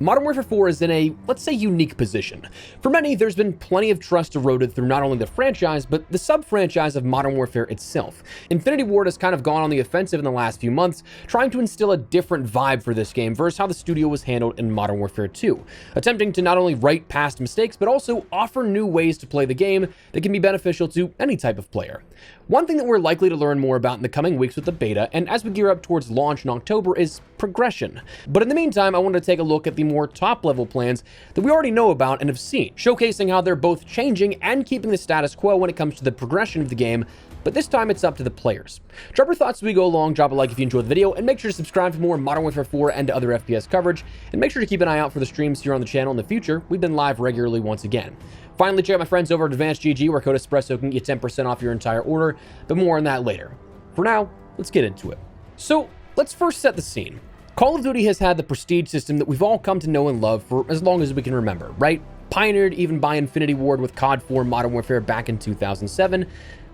Modern Warfare 4 is in a, let's say, unique position. For many, there's been plenty of trust eroded through not only the franchise, but the sub-franchise of Modern Warfare itself. Infinity Ward has kind of gone on the offensive in the last few months, trying to instill a different vibe for this game versus how the studio was handled in Modern Warfare 2, attempting to not only right past mistakes, but also offer new ways to play the game that can be beneficial to any type of player. One thing that we're likely to learn more about in the coming weeks with the beta, and as we gear up towards launch in October, is progression. But in the meantime, I wanted to take a look at the more top-level plans that we already know about and have seen, showcasing how they're both changing and keeping the status quo when it comes to the progression of the game, but this time it's up to the players. Drop your thoughts as we go along, drop a like if you enjoyed the video, and make sure to subscribe for more Modern Warfare 4 and other FPS coverage, and make sure to keep an eye out for the streams here on the channel in the future. We've been live regularly once again. Finally, check out my friends over at Advanced GG, where code Espresso can get 10% off your entire order, but more on that later. For now, let's get into it. So, let's first set the scene. Call of Duty has had the prestige system that we've all come to know and love for as long as we can remember, right? Pioneered even by Infinity Ward with COD 4 Modern Warfare back in 2007.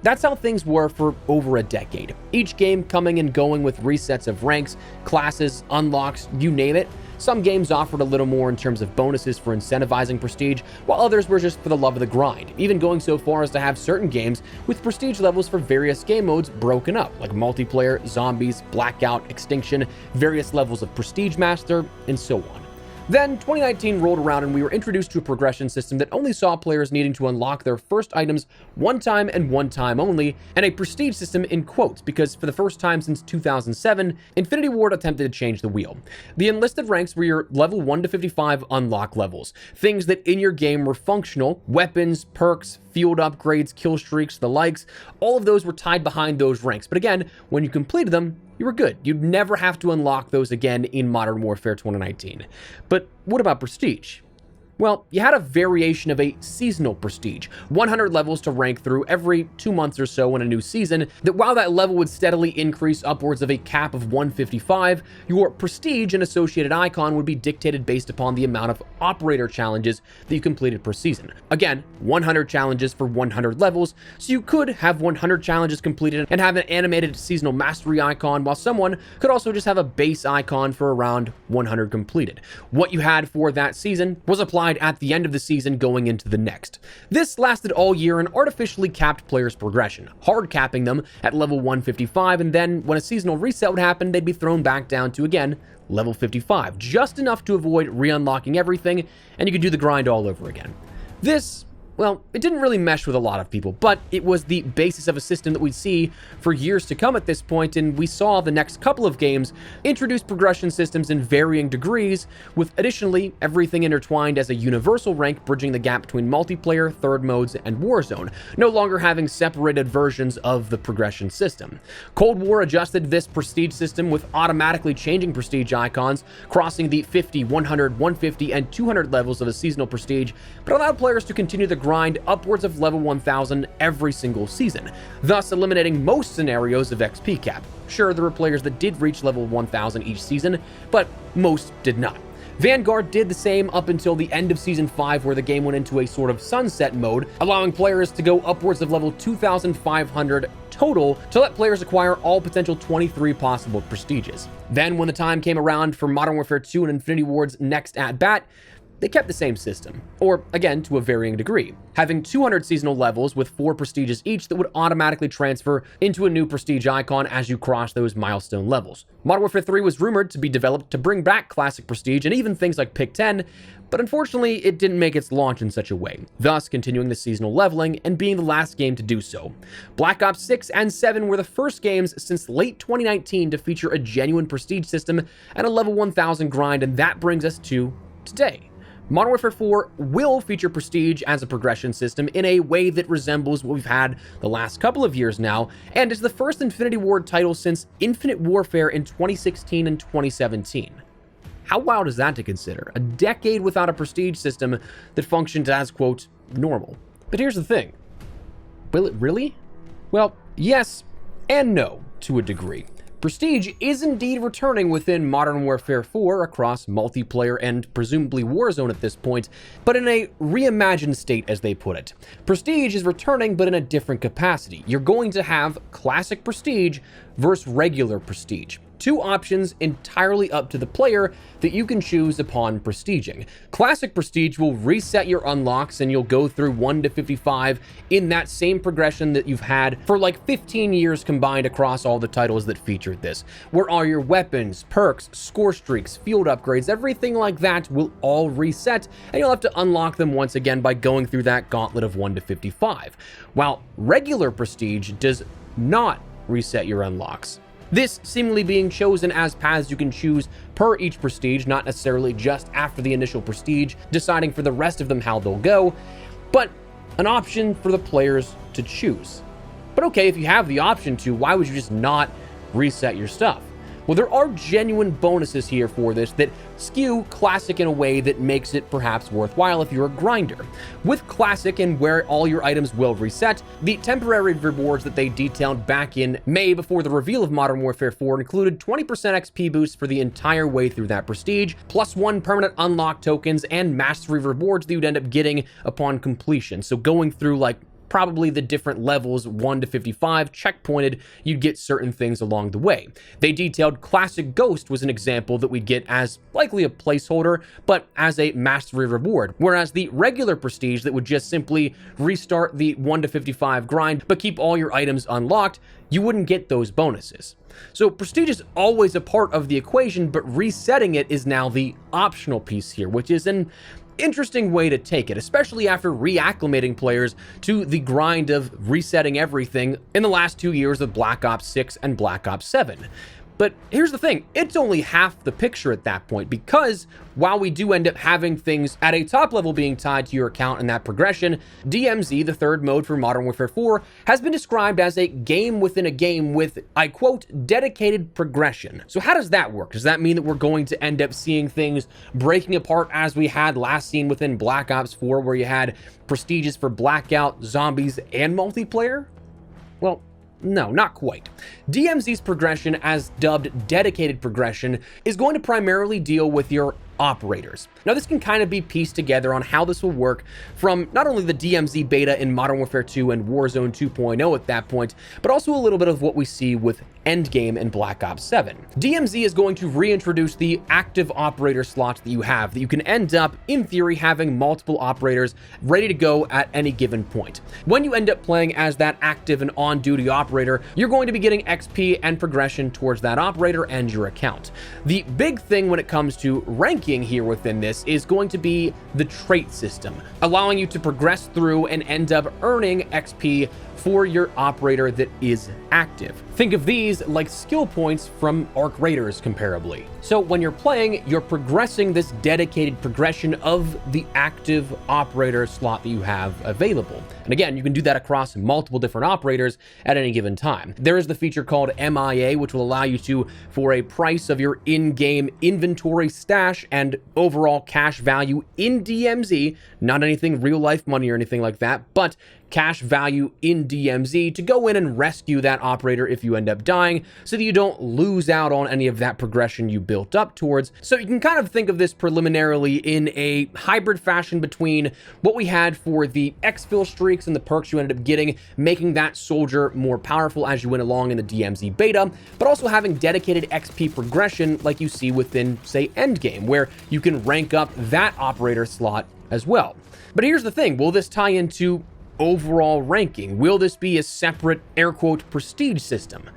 That's how things were for over a decade. Each game coming and going with resets of ranks, classes, unlocks, you name it. Some games offered a little more in terms of bonuses for incentivizing prestige, while others were just for the love of the grind, even going so far as to have certain games with prestige levels for various game modes broken up, like multiplayer, zombies, blackout, extinction, various levels of prestige master, and so on. Then 2019 rolled around and we were introduced to a progression system that only saw players needing to unlock their first items one time and one time only, and a prestige system in quotes, because for the first time since 2007, Infinity Ward attempted to change the wheel. The enlisted ranks were your level 1 to 55 unlock levels, things that in your game were functional, weapons, perks, field upgrades, kill streaks, the likes, all of those were tied behind those ranks. But again, when you completed them, you were good. You'd never have to unlock those again in Modern Warfare 2019. But what about prestige? Well, you had a variation of a seasonal prestige, 100 levels to rank through every 2 months or so in a new season, that while that level would steadily increase upwards of a cap of 155, your prestige and associated icon would be dictated based upon the amount of operator challenges that you completed per season. Again, 100 challenges for 100 levels, so you could have 100 challenges completed and have an animated seasonal mastery icon, while someone could also just have a base icon for around 100 completed. What you had for that season was applied at the end of the season going into the next. This lasted all year and artificially capped players' progression, hard capping them at level 155, and then when a seasonal reset would happen, they'd be thrown back down to, again, level 55, just enough to avoid re-unlocking everything, and you could do the grind all over again. This, well, it didn't really mesh with a lot of people, but it was the basis of a system that we'd see for years to come at this point, and we saw the next couple of games introduce progression systems in varying degrees, with additionally everything intertwined as a universal rank, bridging the gap between multiplayer, third modes, and Warzone, no longer having separated versions of the progression system. Cold War adjusted this prestige system with automatically changing prestige icons, crossing the 50, 100, 150, and 200 levels of a seasonal prestige, but allowed players to continue the grind upwards of level 1000 every single season, thus eliminating most scenarios of XP cap. Sure, there were players that did reach level 1000 each season, but most did not. Vanguard did the same up until the end of Season 5, where the game went into a sort of sunset mode, allowing players to go upwards of level 2500 total to let players acquire all potential 23 possible prestiges. Then when the time came around for Modern Warfare 2 and Infinity Ward's next at-bat, they kept the same system, or again, to a varying degree, having 200 seasonal levels with 4 prestiges each that would automatically transfer into a new prestige icon as you cross those milestone levels. Modern Warfare 3 was rumored to be developed to bring back classic prestige and even things like Pick 10, but unfortunately it didn't make its launch in such a way, thus continuing the seasonal leveling and being the last game to do so. Black Ops 6 and 7 were the first games since late 2019 to feature a genuine prestige system and a level 1000 grind, and that brings us to today. Modern Warfare 4 will feature prestige as a progression system in a way that resembles what we've had the last couple of years now, and is the first Infinity Ward title since Infinite Warfare in 2016 and 2017. How wild is that to consider? A decade without a prestige system that functioned as, quote, normal. But here's the thing. Will it really? Well, yes and no, to a degree. Prestige is indeed returning within Modern Warfare 4 across multiplayer and presumably Warzone at this point, but in a reimagined state, as they put it. Prestige is returning, but in a different capacity. You're going to have classic Prestige versus regular Prestige. two options entirely up to the player that you can choose upon prestiging. Classic Prestige will reset your unlocks and you'll go through 1 to 55 in that same progression that you've had for like 15 years combined across all the titles that featured this, where all your weapons, perks, score streaks, field upgrades, everything like that will all reset, and you'll have to unlock them once again by going through that gauntlet of 1 to 55, while regular Prestige does not reset your unlocks. This seemingly being chosen as paths you can choose per each prestige, not necessarily just after the initial prestige, deciding for the rest of them how they'll go, but an option for the players to choose. But okay, if you have the option to, why would you just not reset your stuff? Well, there are genuine bonuses here for this that skew Classic in a way that makes it perhaps worthwhile if you're a grinder. With Classic and where all your items will reset, the temporary rewards that they detailed back in May before the reveal of Modern Warfare 4 included 20% XP boosts for the entire way through that prestige, +1 permanent unlock tokens, and mastery rewards that you'd end up getting upon completion. So going through like probably the different levels 1 to 55 checkpointed, you'd get certain things along the way. They detailed Classic Ghost was an example that we'd get as likely a placeholder, but as a mastery reward, whereas the regular prestige that would just simply restart the 1 to 55 grind but keep all your items unlocked, you wouldn't get those bonuses. So prestige is always a part of the equation, but resetting it is now the optional piece here, which is an interesting way to take it, especially after reacclimating players to the grind of resetting everything in the last 2 years of Black Ops 6 and Black Ops 7. But here's the thing, it's only half the picture at that point, because while we do end up having things at a top level being tied to your account and that progression, DMZ, the third mode for Modern Warfare 4, has been described as a game within a game with, I quote, dedicated progression. So how does that work? Does that mean that we're going to end up seeing things breaking apart as we had last seen within Black Ops 4, where you had prestiges for Blackout, Zombies, and multiplayer? Well, no, not quite. DMZ's progression, as dubbed dedicated progression, is going to primarily deal with your operators. Now, this can kind of be pieced together on how this will work from not only the DMZ beta in Modern Warfare 2 and Warzone 2.0 at that point, but also a little bit of what we see with Endgame and Black Ops 7. DMZ is going to reintroduce the active operator slots that you have, that you can end up, in theory, having multiple operators ready to go at any given point. When you end up playing as that active and on-duty operator, you're going to be getting XP and progression towards that operator and your account. The big thing when it comes to ranking here within this is going to be the trait system, allowing you to progress through and end up earning XP for your operator that is active. Think of these like skill points from Arc Raiders comparably. So when you're playing, you're progressing this dedicated progression of the active operator slot that you have available. And again, you can do that across multiple different operators at any given time. There is the feature called MIA, which will allow you to, for a price of your in-game inventory stash and overall cash value in DMZ, not anything real life money or anything like that, but cash value in DMZ, to go in and rescue that operator if you end up dying, so that you don't lose out on any of that progression you built up towards. So you can kind of think of this preliminarily in a hybrid fashion between what we had for the exfil streaks and the perks you ended up getting, making that soldier more powerful as you went along in the DMZ beta, but also having dedicated XP progression like you see within, say, Endgame, where you can rank up that operator slot as well. But here's the thing, will this tie into overall ranking? Will this be a separate air quote prestige system?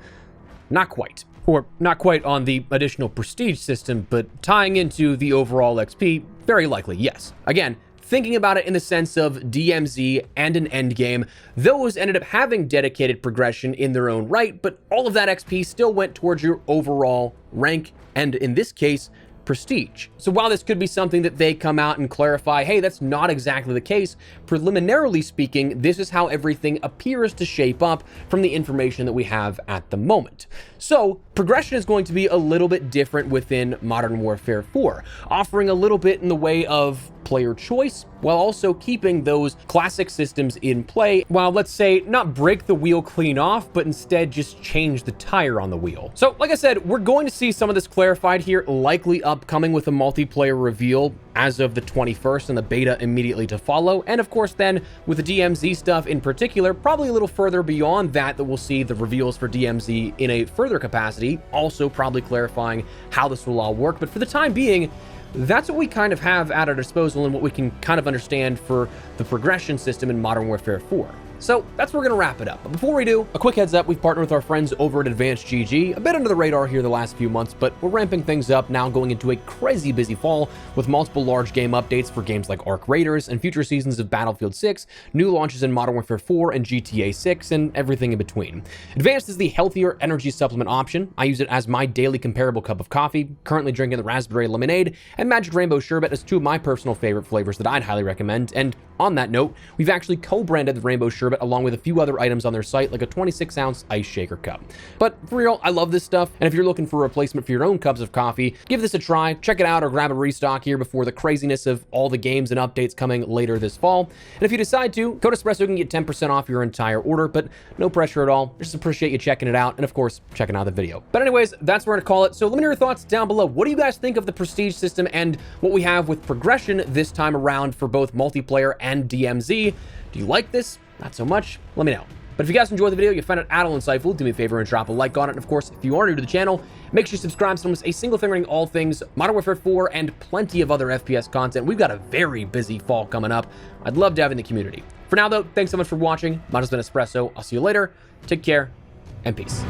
Not quite. Or not quite on the additional prestige system, but tying into the overall XP, very likely, yes. Again, thinking about it in the sense of DMZ and an Endgame, those ended up having dedicated progression in their own right, but all of that XP still went towards your overall rank, and in this case, prestige. So while this could be something that they come out and clarify, hey, that's not exactly the case, preliminarily speaking, this is how everything appears to shape up from the information that we have at the moment. So progression is going to be a little bit different within Modern Warfare 4, offering a little bit in the way of player choice, while also keeping those classic systems in play, while, let's say, not break the wheel clean off, but instead just change the tire on the wheel. So like I said, we're going to see some of this clarified here, likely upcoming with a multiplayer reveal as of the 21st and the beta immediately to follow. And of course, then with the DMZ stuff in particular, probably a little further beyond that we'll see the reveals for DMZ in a further capacity, also probably clarifying how this will all work. But for the time being, that's what we kind of have at our disposal and what we can kind of understand for the progression system in Modern Warfare 4. So that's where we're going to wrap it up. But before we do, a quick heads up, we've partnered with our friends over at Advanced GG, a bit under the radar here the last few months, but we're ramping things up now going into a crazy busy fall with multiple large game updates for games like Arc Raiders and future seasons of Battlefield 6, new launches in Modern Warfare 4 and GTA 6, and everything in between. Advanced is the healthier energy supplement option. I use it as my daily comparable cup of coffee, currently drinking the Raspberry Lemonade and Magic Rainbow Sherbet as two of my personal favorite flavors that I'd highly recommend. And on that note, we've actually co-branded the Rainbow Sherbet along with a few other items on their site, like a 26-ounce ice shaker cup. But for real, I love this stuff, and if you're looking for a replacement for your own cups of coffee, give this a try, check it out, or grab a restock here before the craziness of all the games and updates coming later this fall. And if you decide to, Code Espresso can get 10% off your entire order, but no pressure at all. Just appreciate you checking it out, and of course, checking out the video. But anyways, that's where to call it. So let me know your thoughts down below. What do you guys think of the Prestige system and what we have with progression this time around for both multiplayer and DMZ? Do you like this? Not so much? Let me know. But if you guys enjoyed the video, you found it at all insightful, do me a favor and drop a like on it. And of course, if you are new to the channel, make sure you subscribe so almost a single fingering all things Modern Warfare 4 and plenty of other FPS content. We've got a very busy fall coming up. I'd love to have in the community. For now though, thanks so much for watching. Mine has been Espresso. I'll see you later. Take care and peace.